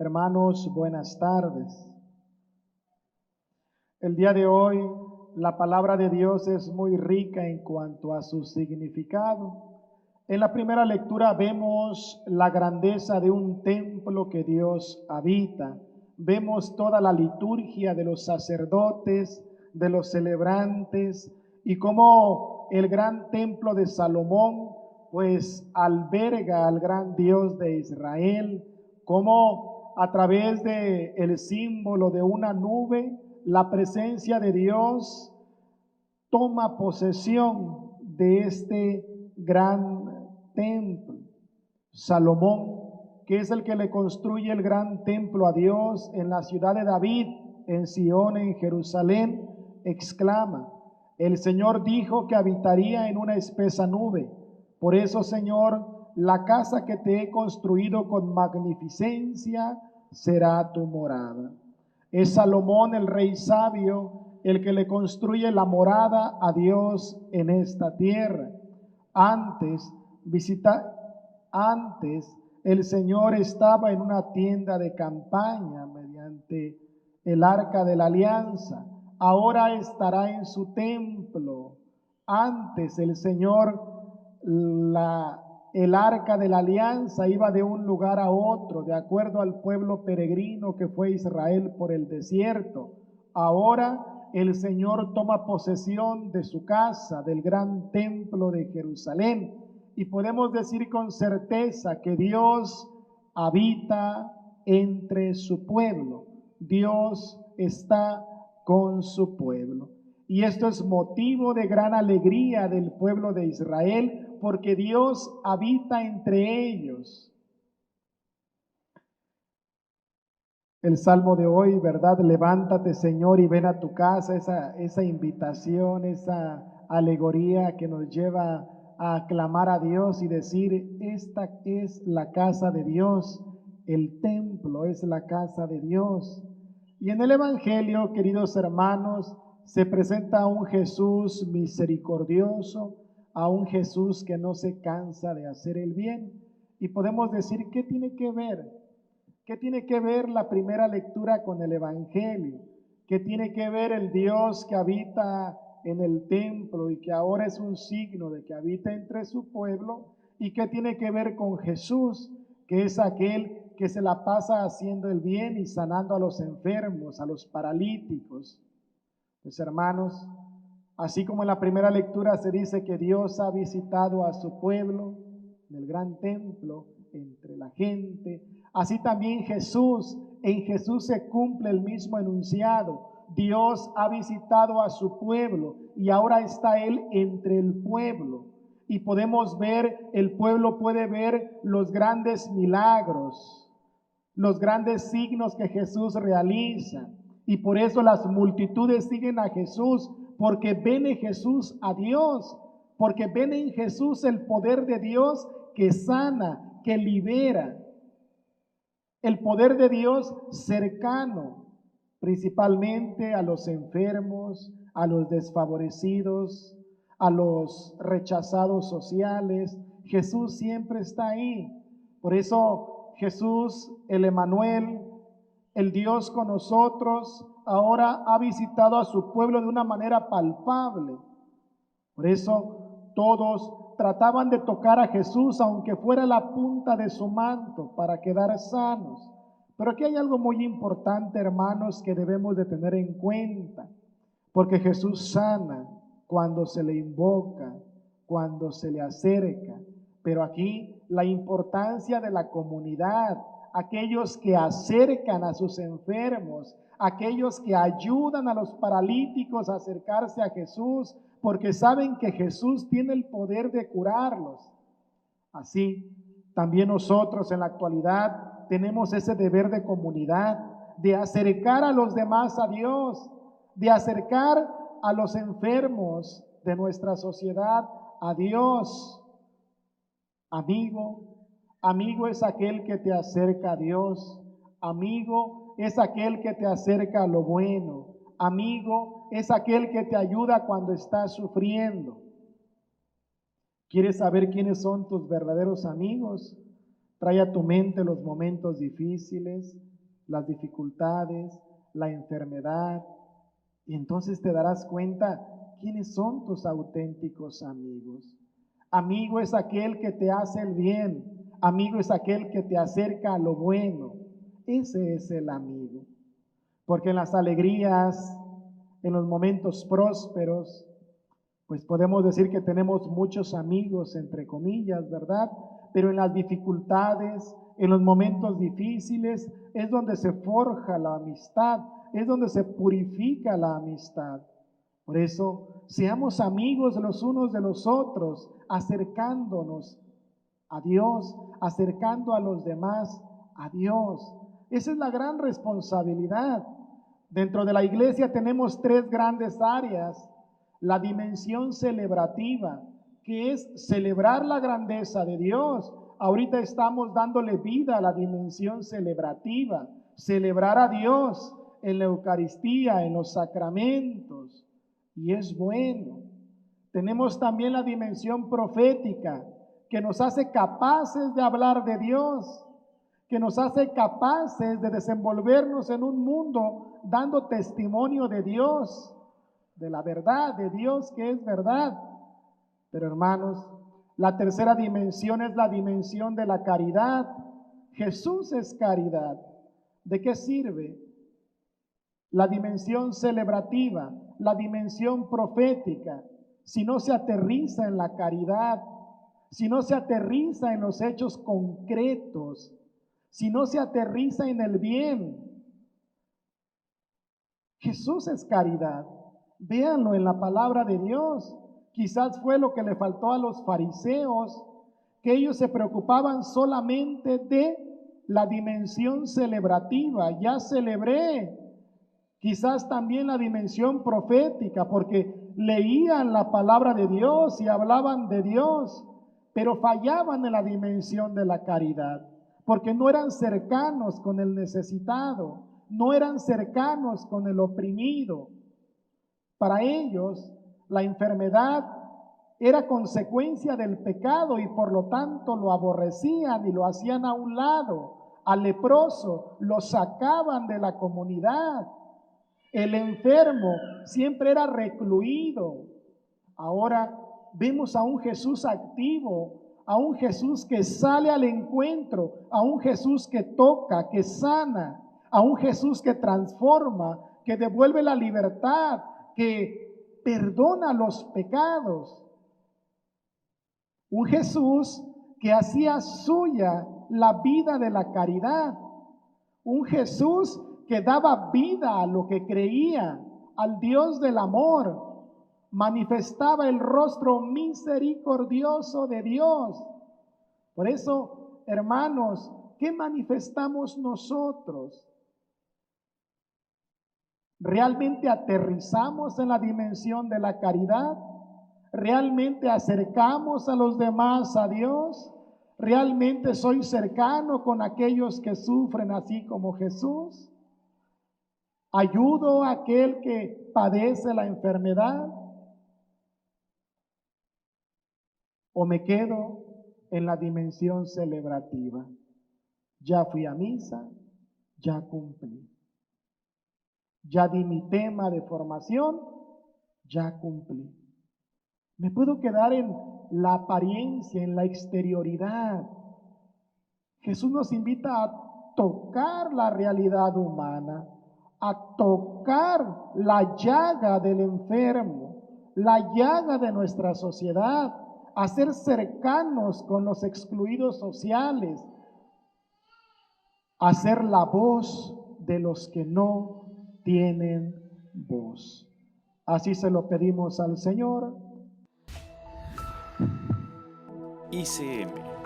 Hermanos, buenas tardes. El día de hoy la palabra de Dios es muy rica en cuanto a su significado. En la primera lectura vemos la grandeza de un templo que Dios habita. Vemos toda la liturgia de los sacerdotes, de los celebrantes, y cómo el gran templo de Salomón pues alberga al gran Dios de Israel, cómo a través de el símbolo de una nube la presencia de Dios toma posesión de este gran templo. Salomón, que es el que le construye el gran templo a Dios en la ciudad de David, en Sión, en Jerusalén, exclama: el Señor dijo que habitaría en una espesa nube. Por eso, Señor, la casa que te he construido con magnificencia será tu morada. Es Salomón, el rey sabio, el que le construye la morada a Dios en esta tierra. Antes el Señor estaba en una tienda de campaña mediante el arca de la alianza. Ahora estará en su templo. Antes el Señor, el arca de la alianza iba de un lugar a otro, de acuerdo al pueblo peregrino que fue Israel por el desierto. Ahora el Señor toma posesión de su casa, del gran templo de Jerusalén, y podemos decir con certeza que Dios habita entre su pueblo. Dios está con su pueblo. Y esto es motivo de gran alegría del pueblo de Israel, porque Dios habita entre ellos. El salmo de hoy, ¿verdad? Levántate, Señor, y ven a tu casa. Esa invitación, esa alegoría que nos lleva a aclamar a Dios y decir: esta es la casa de Dios, el templo es la casa de Dios. Y en el Evangelio, queridos hermanos, se presenta a un Jesús misericordioso, a un Jesús que no se cansa de hacer el bien. Y podemos decir: ¿qué tiene que ver? ¿Qué tiene que ver la primera lectura con el Evangelio? ¿Qué tiene que ver el Dios que habita en el templo y que ahora es un signo de que habita entre su pueblo? ¿Y qué tiene que ver con Jesús, que es aquel que se la pasa haciendo el bien y sanando a los enfermos, a los paralíticos? Pues hermanos, así como en la primera lectura se dice que Dios ha visitado a su pueblo en el gran templo, entre la gente, así también en Jesús se cumple el mismo enunciado. Dios ha visitado a su pueblo y ahora está Él entre el pueblo. Y podemos ver, el pueblo puede ver los grandes milagros, los grandes signos que Jesús realiza. Y por eso las multitudes siguen a Jesús, porque ven en Jesús a Dios, porque ven en Jesús el poder de Dios que sana, que libera. El poder de Dios cercano, principalmente a los enfermos, a los desfavorecidos, a los rechazados sociales. Jesús siempre está ahí. Por eso Jesús, el Emmanuel, el Dios con nosotros, ahora ha visitado a su pueblo de una manera palpable. Por eso todos trataban de tocar a Jesús, aunque fuera la punta de su manto, para quedar sanos. Pero aquí hay algo muy importante, hermanos, que debemos de tener en cuenta, porque Jesús sana cuando se le invoca, cuando se le acerca. Pero aquí la importancia de la comunidad, aquellos que acercan a sus enfermos, aquellos que ayudan a los paralíticos a acercarse a Jesús, porque saben que Jesús tiene el poder de curarlos. Así, también nosotros en la actualidad tenemos ese deber de comunidad, de acercar a los demás a Dios, de acercar a los enfermos de nuestra sociedad a Dios. Amigo es aquel que te acerca a Dios. Amigo es aquel que te acerca a lo bueno. Amigo es aquel que te ayuda cuando estás sufriendo. ¿Quieres saber quiénes son tus verdaderos amigos? Trae a tu mente los momentos difíciles, las dificultades, la enfermedad, y entonces te darás cuenta quiénes son tus auténticos amigos. Amigo es aquel que te hace el bien, amigo es aquel que te acerca a lo bueno. Ese es el amigo. Porque en las alegrías, en los momentos prósperos, pues podemos decir que tenemos muchos amigos, entre comillas, ¿verdad? Pero en las dificultades, en los momentos difíciles, es donde se forja la amistad, es donde se purifica la amistad. Por eso, seamos amigos los unos de los otros, acercándonos a Dios, acercando a los demás a Dios. Esa es la gran responsabilidad. Dentro de la iglesia tenemos tres grandes áreas. La dimensión celebrativa, que es celebrar la grandeza de Dios. Ahorita estamos dándole vida a la dimensión celebrativa, celebrar a Dios en la Eucaristía, en los sacramentos, y es bueno. Tenemos también la dimensión profética, que nos hace capaces de hablar de Dios, que nos hace capaces de desenvolvernos en un mundo dando testimonio de Dios, de la verdad de Dios que es verdad. Pero hermanos, la tercera dimensión es la dimensión de la caridad. Jesús es caridad. ¿De qué sirve la dimensión celebrativa, la dimensión profética, si no se aterriza en la caridad, si no se aterriza en los hechos concretos, si no se aterriza en el bien? Jesús es caridad. Véanlo en la palabra de Dios. Quizás fue lo que le faltó a los fariseos, que ellos se preocupaban solamente de la dimensión celebrativa. Ya celebré. Quizás también la dimensión profética, porque leían la palabra de Dios y hablaban de Dios, pero fallaban en la dimensión de la caridad, porque no eran cercanos con el necesitado, no eran cercanos con el oprimido. Para ellos, la enfermedad era consecuencia del pecado y por lo tanto lo aborrecían y lo hacían a un lado. Al leproso lo sacaban de la comunidad. El enfermo siempre era recluido. Ahora vemos a un Jesús activo, a un Jesús que sale al encuentro, a un Jesús que toca, que sana, a un Jesús que transforma, que devuelve la libertad, que perdona los pecados. Un Jesús que hacía suya la vida de la caridad. Un Jesús que daba vida a lo que creía, al Dios del amor. Manifestaba el rostro misericordioso de Dios. Por eso, hermanos, ¿qué manifestamos nosotros? ¿Realmente aterrizamos en la dimensión de la caridad? ¿Realmente acercamos a los demás a Dios? ¿Realmente soy cercano con aquellos que sufren así como Jesús? ¿Ayudo a aquel que padece la enfermedad? ¿O me quedo en la dimensión celebrativa? Ya fui a misa, ya cumplí. Ya di mi tema de formación, ya cumplí. Me puedo quedar en la apariencia, en la exterioridad. Jesús nos invita a tocar la realidad humana, a tocar la llaga del enfermo, la llaga de nuestra sociedad, a ser cercanos con los excluidos sociales, a ser la voz de los que no tienen voz. Así se lo pedimos al Señor. ICM